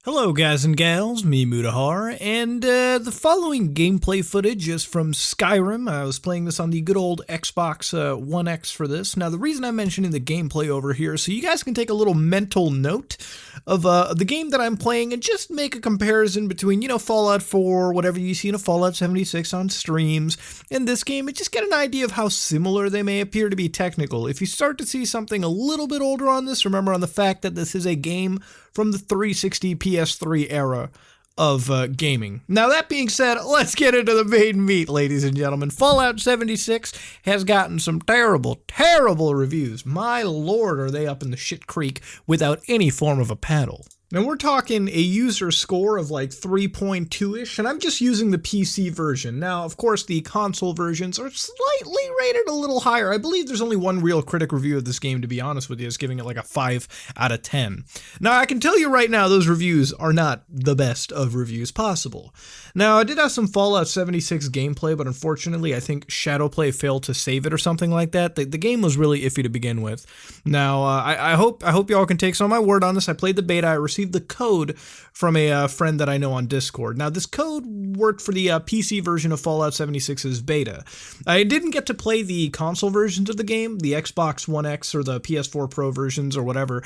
Hello guys and gals, me Mutahar, and the following gameplay footage is from Skyrim. I was playing this on the good old Xbox One X for this. Now the reason I'm mentioning the gameplay over here is so you guys can take a little mental note of the game that I'm playing and just make a comparison between, you know, Fallout 4, whatever you see in a Fallout 76 on streams, and this game, and just get an idea of how similar they may appear to be technical. If you start to see something a little bit older on this, remember on the fact that this is a game from the 360 PS3 era of gaming. Now that being said, let's get into the main meat, ladies and gentlemen. Fallout 76 has gotten some terrible, terrible reviews. My lord, are they up in the shit creek without any form of a paddle. Now we're talking a user score of like 3.2-ish, and I'm just using the PC version. Now, of course, the console versions are slightly rated a little higher. I believe there's only one real critic review of this game, to be honest with you, is giving it like a 5 out of 10. Now, I can tell you right now, those reviews are not the best of reviews possible. Now, I did have some Fallout 76 gameplay, but unfortunately, I think Shadowplay failed to save it or something like that. The game was really iffy to begin with. Now, I hope y'all can take some of my word on this. I played the beta. I received the code from a friend that I know on Discord. Now, this code worked for the PC version of Fallout 76's beta. I didn't get to play the console versions of the game, the Xbox One X or the PS4 Pro versions or whatever,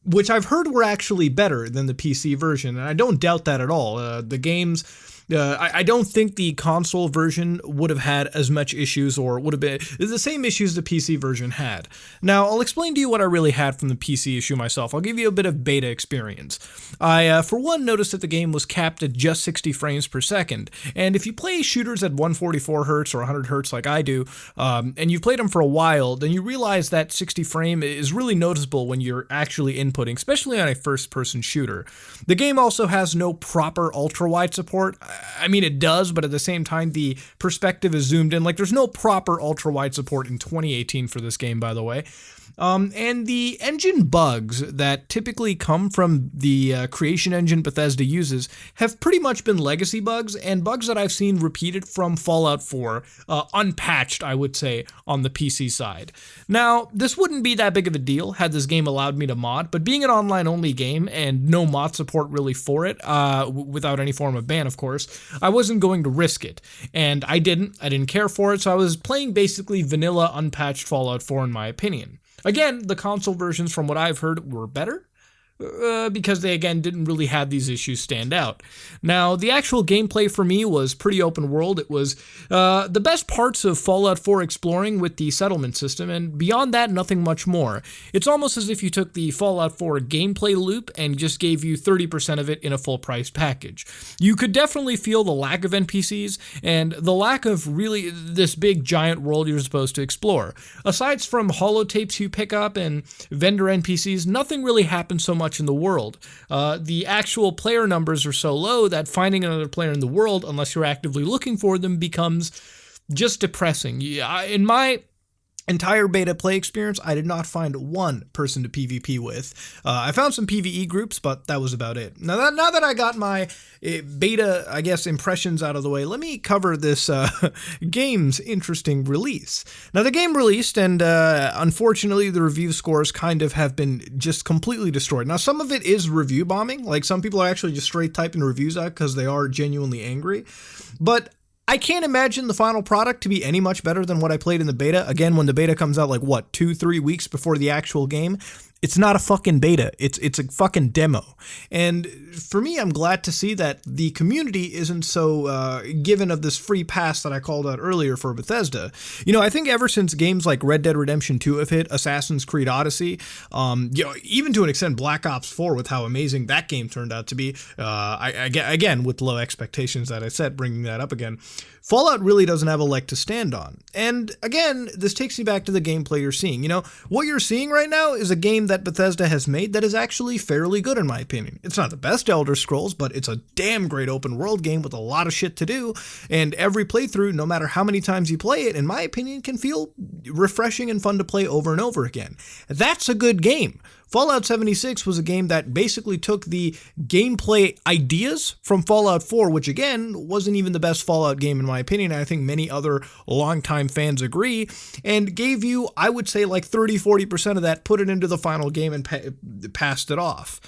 which I've heard were actually better than the PC version, and I don't doubt that at all. The games... I don't think the console version would have had as much issues, or would have been the same issues the PC version had. Now, I'll explain to you what I really had from the PC issue myself. I'll give you a bit of beta experience. I, for one, noticed that the game was capped at just 60 frames per second, and if you play shooters at 144 Hz or 100 Hz like I do, and you've played them for a while, then you realize that 60 frame is really noticeable when you're actually inputting, especially on a first-person shooter. The game also has no proper ultra-wide support. I mean, it does, but at the same time, the perspective is zoomed in. Like, there's no proper ultra-wide support in 2018 for this game, by the way. And the engine bugs that typically come from the creation engine Bethesda uses have pretty much been legacy bugs, and bugs that I've seen repeated from Fallout 4, unpatched, I would say, on the PC side. Now, this wouldn't be that big of a deal had this game allowed me to mod, but being an online-only game and no mod support really for it, without any form of ban, of course, I wasn't going to risk it. And I didn't care for it, so I was playing basically vanilla, unpatched Fallout 4 in my opinion. Again, the console versions, from what I've heard, were better, because they, again, didn't really have these issues stand out. Now, the actual gameplay for me was pretty open world. It was the best parts of Fallout 4 exploring with the settlement system, and beyond that, nothing much more. It's almost as if you took the Fallout 4 gameplay loop and just gave you 30% of it in a full-price package. You could definitely feel the lack of NPCs, and the lack of really this big giant world you're supposed to explore. Aside from holotapes you pick up and vendor NPCs, nothing really happens so much in the world. The actual player numbers are so low that finding another player in the world, unless you're actively looking for them, becomes just depressing. In my entire beta play experience, I did not find one person to PvP with. I found some PvE groups, but that was about it. Now that I got my beta, I guess, impressions out of the way, let me cover this game's interesting release. Now, the game released, and unfortunately, the review scores kind of have been just completely destroyed. Now, some of it is review bombing. Like, some people are actually just straight typing reviews out because they are genuinely angry. But I can't imagine the final product to be any much better than what I played in the beta. Again, when the beta comes out, like, what, 2-3 weeks before the actual game? It's not a fucking beta. It's a fucking demo. And for me, I'm glad to see that the community isn't so given of this free pass that I called out earlier for Bethesda. You know, I think ever since games like Red Dead Redemption 2 have hit, Assassin's Creed Odyssey, even to an extent Black Ops 4 with how amazing that game turned out to be, again, with low expectations that I set, bringing that up again, Fallout really doesn't have a leg to stand on. And again, this takes me back to the gameplay you're seeing. You know, what you're seeing right now is a game that Bethesda has made that is actually fairly good in my opinion. It's not the best Elder Scrolls, but it's a damn great open world game with a lot of shit to do, and every playthrough, no matter how many times you play it, in my opinion, can feel refreshing and fun to play over and over again. That's a good game. Fallout 76 was a game that basically took the gameplay ideas from Fallout 4, which again wasn't even the best Fallout game in my opinion, and I think many other longtime fans agree, and gave you, I would say, like 30-40% of that, put it into the final game and passed it off.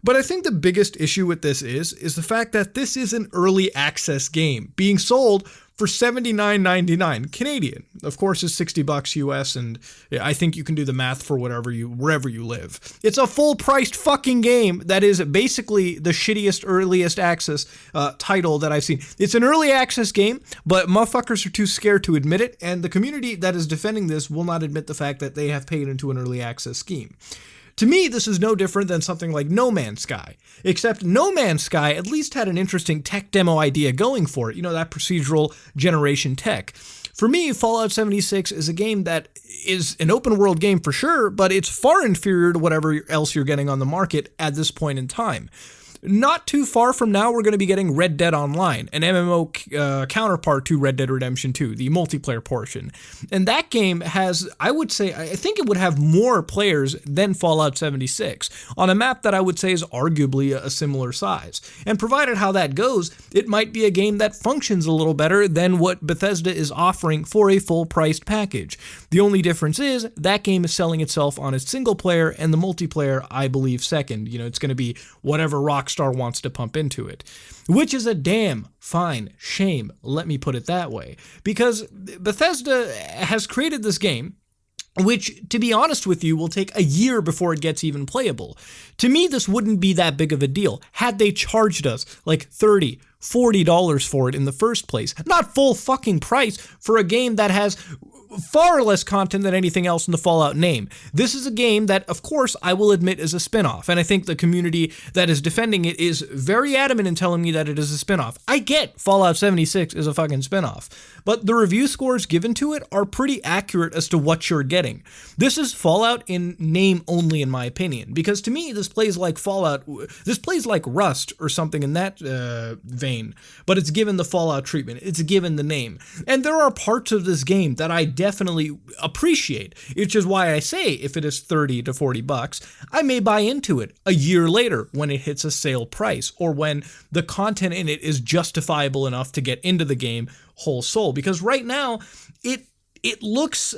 But I think the biggest issue with this is the fact that this is an early access game being sold for $79.99 Canadian. Of course, it's $60 US, and I think you can do the math for wherever you live. It's a full-priced fucking game that is basically the shittiest earliest access title that I've seen. It's an early access game, but motherfuckers are too scared to admit it, and the community that is defending this will not admit the fact that they have paid into an early access scheme. To me, this is no different than something like No Man's Sky, except No Man's Sky at least had an interesting tech demo idea going for it, that procedural generation tech. For me, Fallout 76 is a game that is an open world game for sure, but it's far inferior to whatever else you're getting on the market at this point in time. Not too far from now, we're going to be getting Red Dead Online, an MMO counterpart to Red Dead Redemption 2, the multiplayer portion. And that game has, I think it would have more players than Fallout 76, on a map that I would say is arguably a similar size. And provided how that goes, it might be a game that functions a little better than what Bethesda is offering for a full-priced package. The only difference is that game is selling itself on its single player, and the multiplayer, I believe, second. It's going to be whatever Rockstar wants to pump into it, which is a damn fine shame, let me put it that way, because Bethesda has created this game which, to be honest with you, will take a year before it gets even playable. To me, this wouldn't be that big of a deal had they charged us like $30, $40 for it in the first place. Not full fucking price for a game that has far less content than anything else in the Fallout name. This is a game that, of course, I will admit is a spin-off, and I think the community that is defending it is very adamant in telling me that it is a spin-off. I get Fallout 76 is a fucking spin-off, but the review scores given to it are pretty accurate as to what you're getting. This is Fallout in name only, in my opinion, because to me, this plays like Fallout, this plays like Rust or something in that vein, but it's given the Fallout treatment, it's given the name. And there are parts of this game that I definitely appreciate, which is why I say if it is $30 to $40, I may buy into it a year later when it hits a sale price, or when the content in it is justifiable enough to get into the game whole soul. Because right now, it looks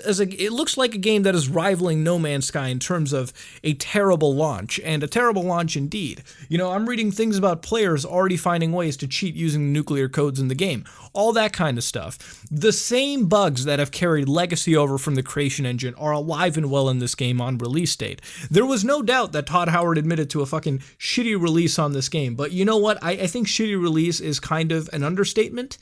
like a game that is rivaling No Man's Sky in terms of a terrible launch, and a terrible launch indeed. I'm reading things about players already finding ways to cheat using nuclear codes in the game, all that kind of stuff. The same bugs that have carried Legacy over from the creation engine are alive and well in this game on release date. There was no doubt that Todd Howard admitted to a fucking shitty release on this game, but you know what? I think shitty release is kind of an understatement,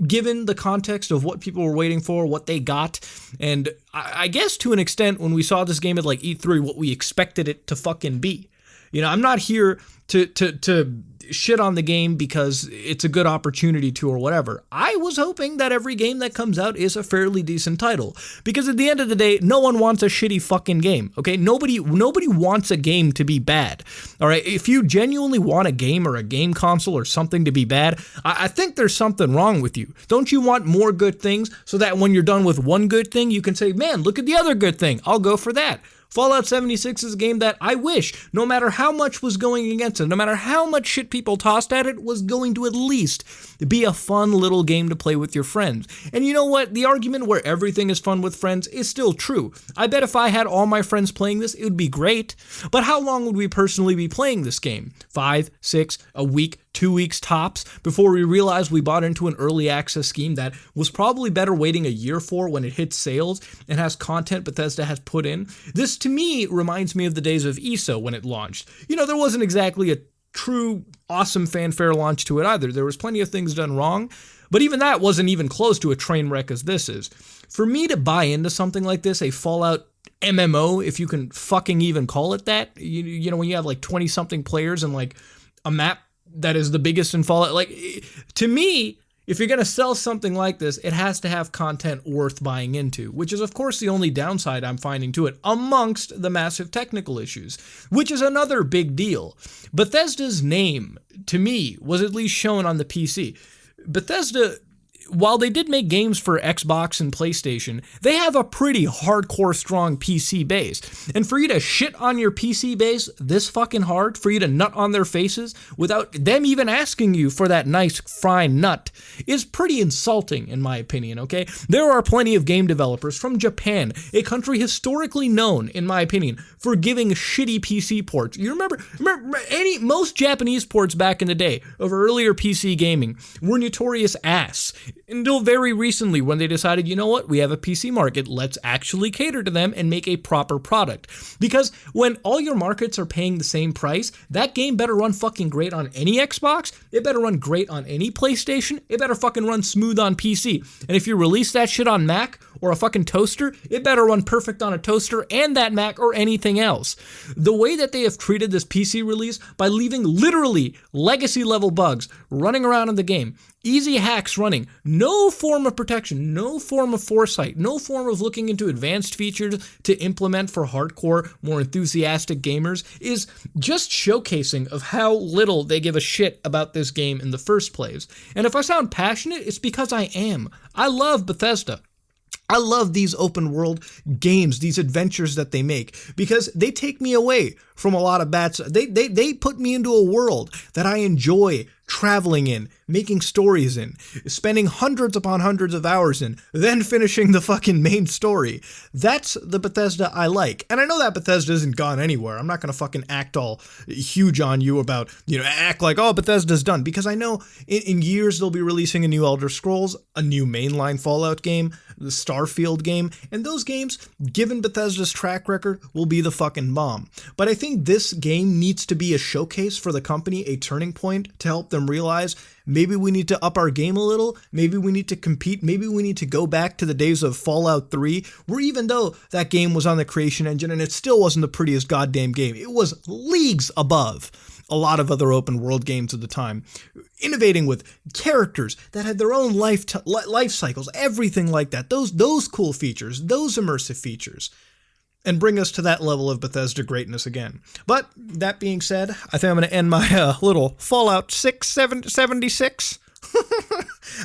given the context of what people were waiting for, what they got, and I guess to an extent when we saw this game at like E3, what we expected it to fucking be. I'm not here to shit on the game because it's a good opportunity to or whatever. I was hoping that every game that comes out is a fairly decent title, because at the end of the day, no one wants a shitty fucking game, okay? Nobody wants a game to be bad, all right? If you genuinely want a game or a game console or something to be bad, I think there's something wrong with you. Don't you want more good things so that when you're done with one good thing, you can say, man, look at the other good thing, I'll go for that. Fallout 76 is a game that I wish, no matter how much was going against it, no matter how much shit people tossed at it, was going to at least be a fun little game to play with your friends. And you know what? The argument where everything is fun with friends is still true. I bet if I had all my friends playing this, it would be great. But how long would we personally be playing this game? 5, 6, a week, 2 weeks tops, before we realized we bought into an early access scheme that was probably better waiting a year for when it hits sales and has content Bethesda has put in. This, to me, reminds me of the days of ESO when it launched. There wasn't exactly a true awesome fanfare launch to it either. There was plenty of things done wrong, but even that wasn't even close to a train wreck as this is. For me to buy into something like this, a Fallout MMO, if you can fucking even call it that, you know, when you have like 20 something players and like a map that is the biggest in Fallout, like, to me, if you're going to sell something like this, it has to have content worth buying into, which is, of course, the only downside I'm finding to it, amongst the massive technical issues, which is another big deal. Bethesda's name, to me, was at least shown on the PC. Bethesda while they did make games for Xbox and PlayStation, they have a pretty hardcore strong PC base. And for you to shit on your PC base this fucking hard, for you to nut on their faces without them even asking you for that nice fine nut, is pretty insulting in my opinion, okay? There are plenty of game developers from Japan, a country historically known, in my opinion, for giving shitty PC ports. You remember most Japanese ports back in the day of earlier PC gaming were notorious ass. Until very recently when they decided, you know what, we have a PC market, let's actually cater to them and make a proper product. Because when all your markets are paying the same price, that game better run fucking great on any Xbox, it better run great on any PlayStation, it better fucking run smooth on PC. And if you release that shit on Mac or a fucking toaster, it better run perfect on a toaster and that Mac or anything else. The way that they have treated this PC release by leaving literally legacy level bugs running around in the game, easy hacks running, no form of protection, no form of foresight, no form of looking into advanced features to implement for hardcore, more enthusiastic gamers, is just showcasing of how little they give a shit about this game in the first place. And if I sound passionate, it's because I am. I love Bethesda. I love these open world games, these adventures that they make, because they take me away from a lot of bad stuff. They put me into a world that I enjoy traveling in, making stories in, spending hundreds upon hundreds of hours in, then finishing the fucking main story. That's the Bethesda I like. And I know that Bethesda isn't gone anywhere. I'm not going to fucking act all huge on you about, act like, oh, Bethesda's done. Because I know in years they'll be releasing a new Elder Scrolls, a new mainline Fallout game, the Starfield game, and those games, given Bethesda's track record, will be the fucking bomb. But I think this game needs to be a showcase for the company, a turning point to help them realize maybe we need to up our game a little, maybe we need to compete, maybe we need to go back to the days of Fallout 3, where even though that game was on the Creation Engine and it still wasn't the prettiest goddamn game, it was leagues above a lot of other open world games at the time, innovating with characters that had their own life cycles, everything like that, those cool features, those immersive features, and bring us to that level of Bethesda greatness again. But that being said, I think I'm going to end my little Fallout 76. I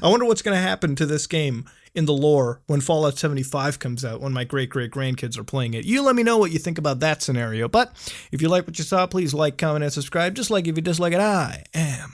wonder what's going to happen to this game in the lore when Fallout 75 comes out, when my great-great-grandkids are playing it. You let me know what you think about that scenario. But if you like what you saw, please like, comment, and subscribe. Just like if you dislike it, I am